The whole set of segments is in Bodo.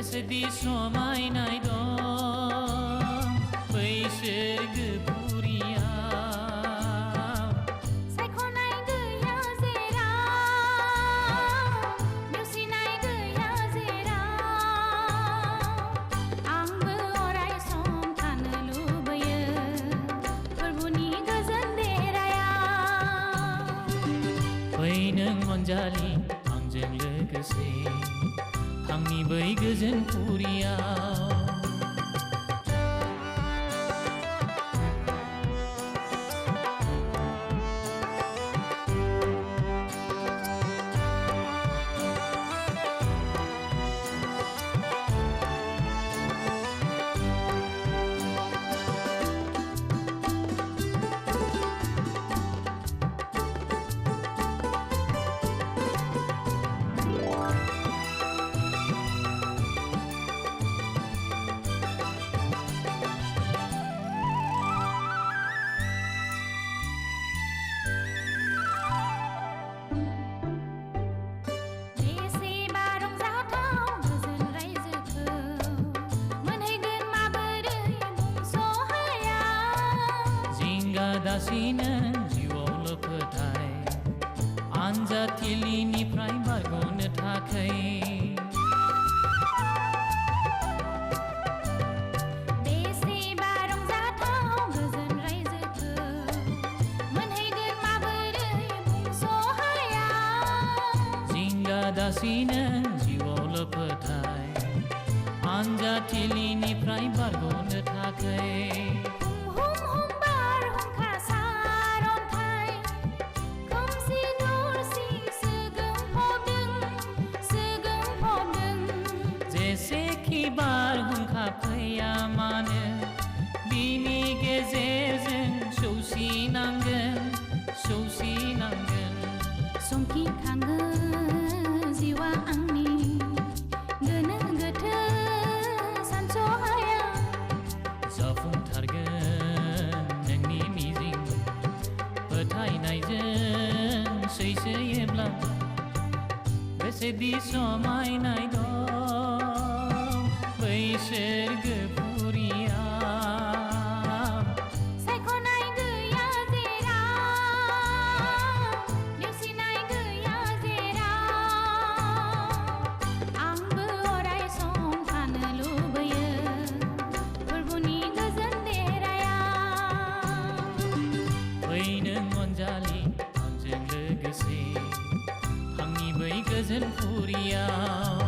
बेसेदि समायनाय दं बैसोर गोपुरियाव सायख'नाय गैया जेराव नेवसिनाय गैया जेराव आंबो अराय सम थानो लुबैयो फोरबुनि गोजोन देरायाव फै नों अनजालि आंजों लोगोसे आंनि बै गोजोन पुरियाव दासिनो जिउआवल' फोथाय आनजादथिलिनिफ्राय बारग'नो थाखाय बेसेबा रंजाथाव गोजोन रायजोखौ मोनहैगोन माबोरै बुंस' हाया जिंगा दासिनो जिउआवल' फोथाय आनजादथिलिनिफ्राय बारग'नो थाखाय जेसेखि बारहुंखा फैया मानो बिनि गेजेरजों सौसिनांगोन समखिखाङो जिउआ आंनि गोनो गोथो सानस'हाया जाफुंथारगोन नोंनि मिजिं फोथायनायजों सैसोयोब्ला बेसेदि समायनाय दं बैसोर गोपुरियाव सायख'नाय गैया जेराव नेवसिनाय गैया जेराव आंबो अराय सम थानो लुबैयो फोरबुनि गोजोन देरायाव फै नों अनजालि आंजों लोगोसे आंनि बै गोजोन पुरियाव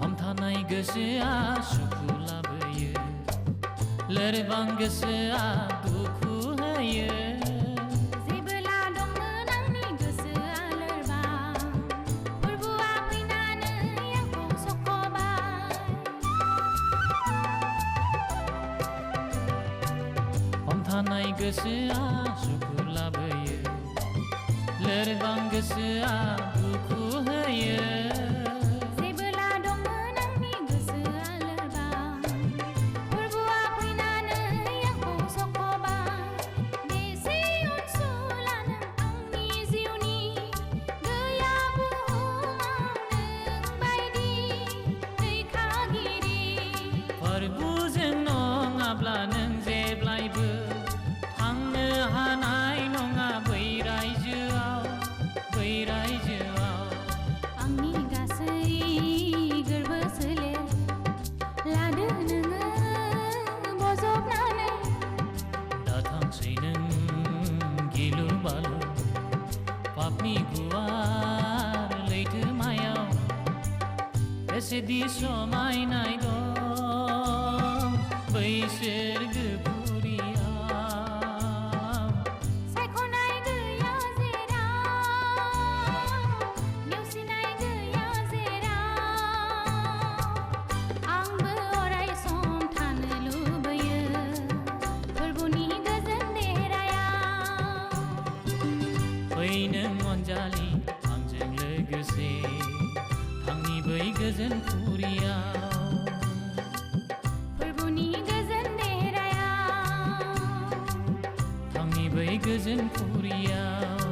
हमथानाय गोसोआ सुखु लाबोयो लोरबां गोसोआ दुखु होयो जेबोला दंमोन आंनि गोसोआ लोरबां फोरबुआ फैनानै आंखौ सख'बाय हमथानाय गोसोआ सुखु लाबोयो लोरबां गोसोआ दुखु होयो फोरबुजों नङाब्ला नों जेब्लायबो थांनो हानाय नङा बै रायजोआव आंनि गासै गोरबो सोलेर लादो नोङो बजबनानै दाथांसै नों गिलु बालु पापनि गुवार लैथोमायाव बेसेदि समायनाय दं बैसोर गोपुरियाव सायख'नाय गैया जेराव नेवसिनाय गैया जेराव आंबो अराय सम थानो लुबैयो अनजालि आंजों लोगोसे थांनि बै गोजोन फुरियाव फोरबोनि गोजोन देरायाव थांनि बै गोजोन फुरियाव